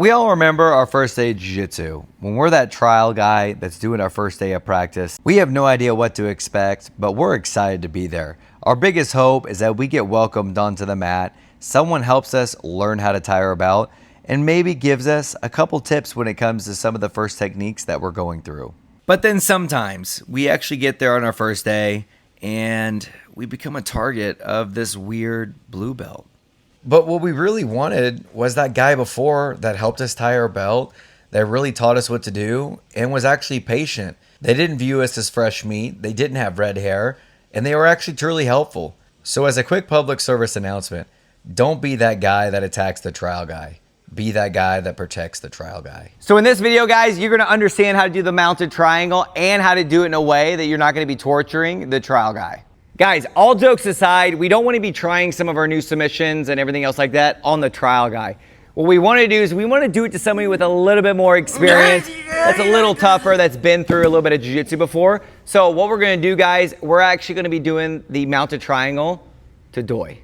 We all remember our first day of jiu-jitsu. When we're that trial guy that's doing our first day of practice, we have no idea what to expect, but we're excited to be there. Our biggest hope is that we get welcomed onto the mat, someone helps us learn how to tie our belt, and maybe gives us a couple tips when it comes to some of the first techniques that we're going through. But then sometimes we actually get there on our first day and we become a target of this weird blue belt. But what we really wanted was that guy before that helped us tie our belt, that really taught us what to do, and was actually patient. They didn't view us as fresh meat, they didn't have red hair, and they were actually truly helpful. So as a quick public service announcement, don't be that guy that attacks the trial guy. Be that guy that protects the trial guy. So in this video, guys, you're gonna understand how to do the mounted triangle and how to do it in a way that you're not gonna be torturing the trial guy. Guys, all jokes aside, we don't want to be trying some of our new submissions and everything else like that on the trial guy. What we want to do is we want to do it to somebody with a little bit more experience, that's a little tougher, that's been through a little bit of jiu-jitsu before. So what we're going to do, guys, we're actually going to be doing the mounted triangle to doi.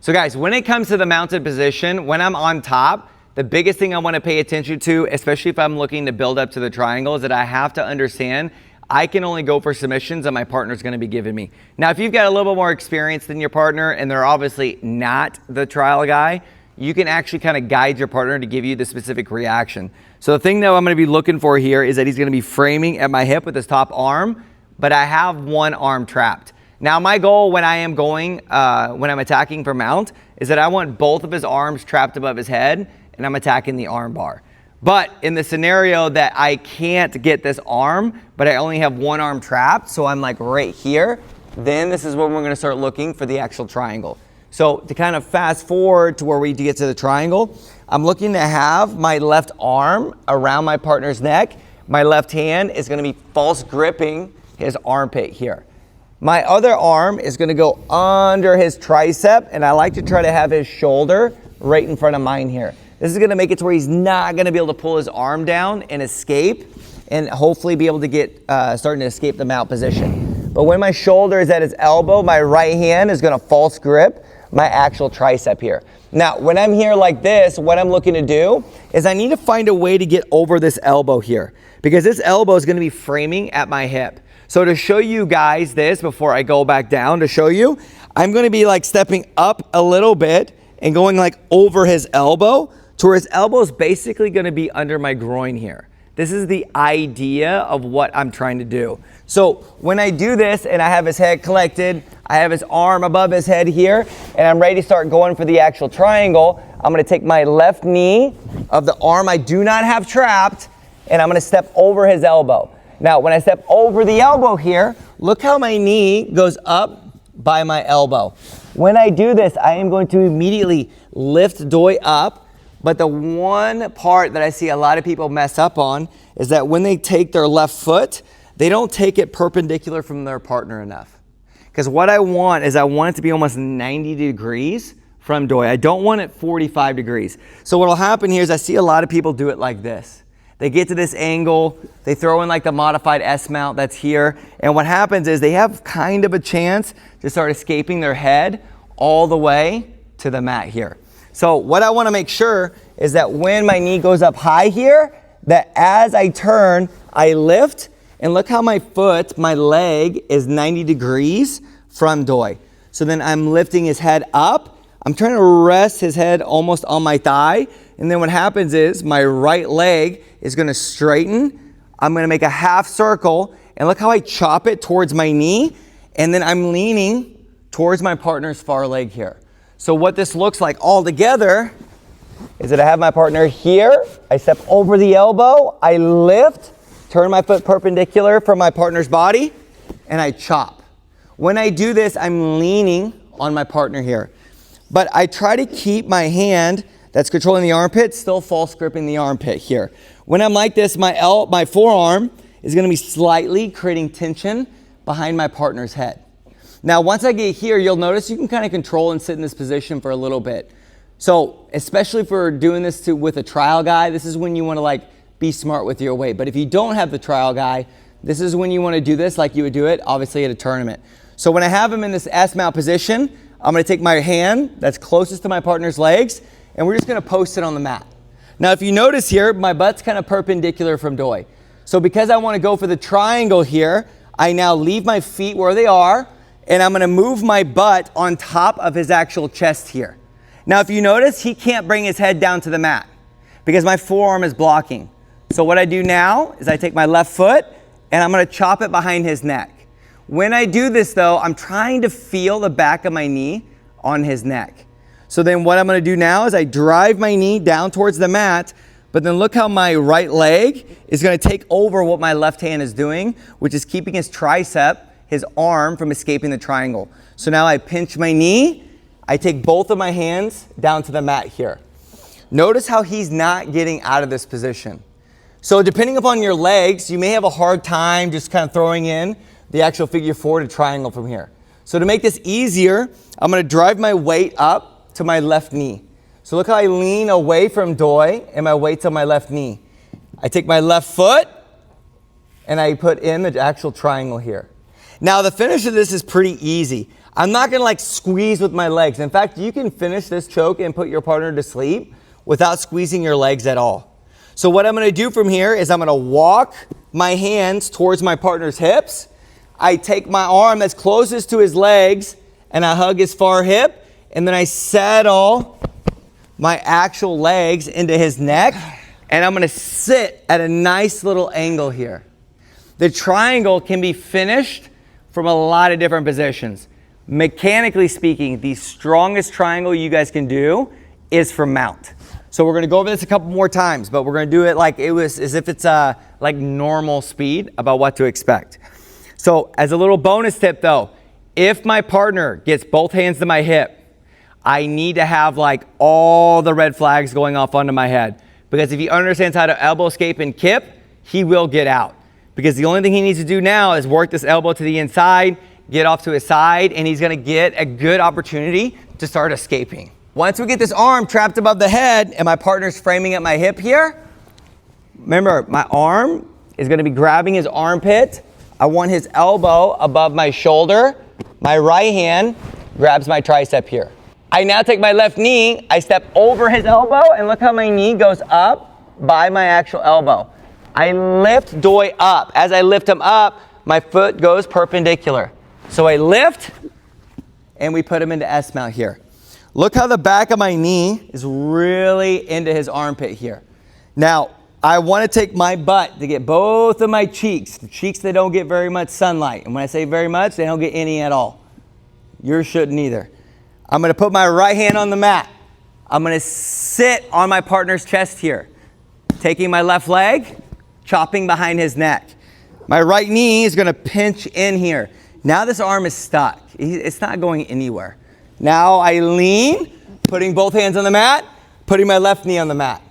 So guys, when it comes to the mounted position, when I'm on top, the biggest thing I want to pay attention to, especially if I'm looking to build up to the triangle, is that I have to understand I can only go for submissions that my partner's going to be giving me. Now, if you've got a little bit more experience than your partner and they're obviously not the trial guy, you can actually kind of guide your partner to give you the specific reaction. So the thing that I'm going to be looking for here is that he's going to be framing at my hip with his top arm, but I have one arm trapped. Now, my goal when I am going, when I'm attacking for mount, is that I want both of his arms trapped above his head and I'm attacking the arm bar. But in the scenario that I can't get this arm, but I only have one arm trapped, so I'm like right here, then this is when we're gonna start looking for the actual triangle. So to kind of fast forward to where we get to the triangle, I'm looking to have my left arm around my partner's neck. My left hand is gonna be false gripping his armpit here. My other arm is gonna go under his tricep, and I like to try to have his shoulder right in front of mine here. This is gonna make it to where he's not gonna be able to pull his arm down and escape, and hopefully be able to get starting to escape the mount position. But when my shoulder is at his elbow, my right hand is gonna false grip my actual tricep here. Now, when I'm here like this, what I'm looking to do is I need to find a way to get over this elbow here, because this elbow is gonna be framing at my hip. So to show you guys this before I go back down to show you, I'm gonna be like stepping up a little bit and going like over his elbow, to where his elbow is basically gonna be under my groin here. This is the idea of what I'm trying to do. So when I do this and I have his head collected, I have his arm above his head here, and I'm ready to start going for the actual triangle, I'm gonna take my left knee of the arm I do not have trapped, and I'm gonna step over his elbow. Now, when I step over the elbow here, look how my knee goes up by my elbow. When I do this, I am going to immediately lift doi up. But the one part that I see a lot of people mess up on is that when they take their left foot, they don't take it perpendicular from their partner enough. Because what I want is I want it to be almost 90 degrees from doi. I don't want it 45 degrees. So what will happen here is I see a lot of people do it like this. They get to this angle, they throw in like the modified S mount that's here, and what happens is they have kind of a chance to start escaping their head all the way to the mat here. So what I want to make sure is that when my knee goes up high here, that as I turn, I lift, and look how my foot, my leg is 90 degrees from doi. So then I'm lifting his head up. I'm trying to rest his head almost on my thigh. And then what happens is my right leg is going to straighten. I'm going to make a half circle, and look how I chop it towards my knee. And then I'm leaning towards my partner's far leg here. So what this looks like all together is that I have my partner here, I step over the elbow, I lift, turn my foot perpendicular from my partner's body, and I chop. When I do this, I'm leaning on my partner here. But I try to keep my hand that's controlling the armpit still false gripping the armpit here. When I'm like this, my forearm is gonna be slightly creating tension behind my partner's head. Now, once I get here, you'll notice you can kind of control and sit in this position for a little bit. So, especially for doing this with a trial guy, this is when you want to like be smart with your weight. But if you don't have the trial guy, this is when you want to do this like you would do it, obviously at a tournament. So when I have him in this S-mount position, I'm going to take my hand that's closest to my partner's legs, and we're just going to post it on the mat. Now, if you notice here, my butt's kind of perpendicular from Doi. So because I want to go for the triangle here, I now leave my feet where they are, and I'm going to move my butt on top of his actual chest here. Now, if you notice, he can't bring his head down to the mat because my forearm is blocking. So what I do now is I take my left foot and I'm going to chop it behind his neck. When I do this though, I'm trying to feel the back of my knee on his neck. So then what I'm going to do now is I drive my knee down towards the mat, but then look how my right leg is going to take over what my left hand is doing, which is keeping his tricep, his arm, from escaping the triangle. So now I pinch my knee, I take both of my hands down to the mat here. Notice how he's not getting out of this position. So depending upon your legs, you may have a hard time just kind of throwing in the actual figure 4 to triangle from here. So to make this easier, I'm going to drive my weight up to my left knee. So look how I lean away from Doi and my weight's on my left knee. I take my left foot and I put in the actual triangle here. Now the finish of this is pretty easy. I'm not going to like squeeze with my legs. In fact, you can finish this choke and put your partner to sleep without squeezing your legs at all. So what I'm going to do from here is I'm going to walk my hands towards my partner's hips. I take my arm that's closest to his legs and I hug his far hip, and then I settle my actual legs into his neck, and I'm going to sit at a nice little angle here. The triangle can be finished from a lot of different positions. Mechanically speaking, the strongest triangle you guys can do is from mount. So we're going to go over this a couple more times, but we're going to do it like it was as if it's like normal speed about what to expect. So as a little bonus tip though, if my partner gets both hands to my hip, I need to have like all the red flags going off onto my head, because if he understands how to elbow escape and kip, he will get out. Because the only thing he needs to do now is work this elbow to the inside, get off to his side, and he's going to get a good opportunity to start escaping. Once we get this arm trapped above the head and my partner's framing at my hip here, remember my arm is going to be grabbing his armpit. I want his elbow above my shoulder. My right hand grabs my tricep here. I now take my left knee, I step over his elbow, and look how my knee goes up by my actual elbow. I lift Doi up. As I lift him up, my foot goes perpendicular. So I lift and we put him into S mount here. Look how the back of my knee is really into his armpit here. Now, I want to take my butt to get both of my cheeks, the cheeks that don't get very much sunlight. And when I say very much, they don't get any at all. Yours shouldn't either. I'm going to put my right hand on the mat. I'm going to sit on my partner's chest here, taking my left leg, chopping behind his neck. My right knee is going to pinch in here. Now this arm is stuck. It's not going anywhere. Now I lean, putting both hands on the mat, putting my left knee on the mat.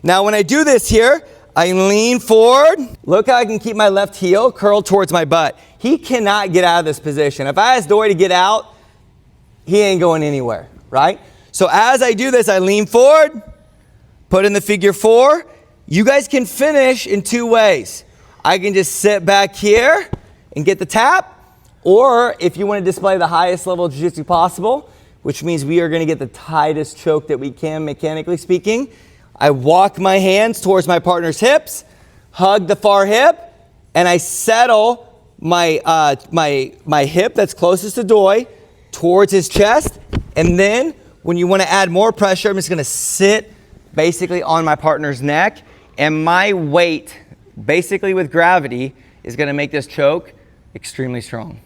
Now when I do this here, I lean forward. Look how I can keep my left heel curled towards my butt. He cannot get out of this position. If I ask Doi to get out, he ain't going anywhere, right? So as I do this, I lean forward, put in the figure 4. You guys can finish in 2 ways. I can just sit back here and get the tap, or if you want to display the highest level of jiu-jitsu possible, which means we are going to get the tightest choke that we can, mechanically speaking, I walk my hands towards my partner's hips, hug the far hip, and I settle my hip that's closest to Doi towards his chest. And then when you want to add more pressure, I'm just going to sit basically on my partner's neck, and my weight, basically with gravity, is going to make this choke extremely strong.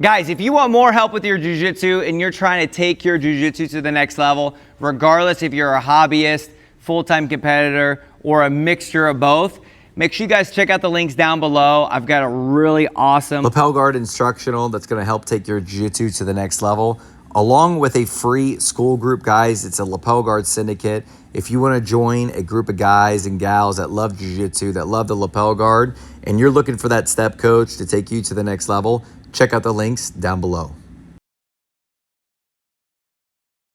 Guys, if you want more help with your jiu-jitsu and you're trying to take your jiu-jitsu to the next level, regardless if you're a hobbyist, full-time competitor, or a mixture of both, make sure you guys check out the links down below. I've got a really awesome lapel guard instructional that's going to help take your jiu-jitsu to the next level, along with a free school group, guys. It's a lapel guard syndicate. If you want to join a group of guys and gals that love jiu-jitsu, that love the lapel guard, and you're looking for that step coach to take you to the next level, check out the links down below.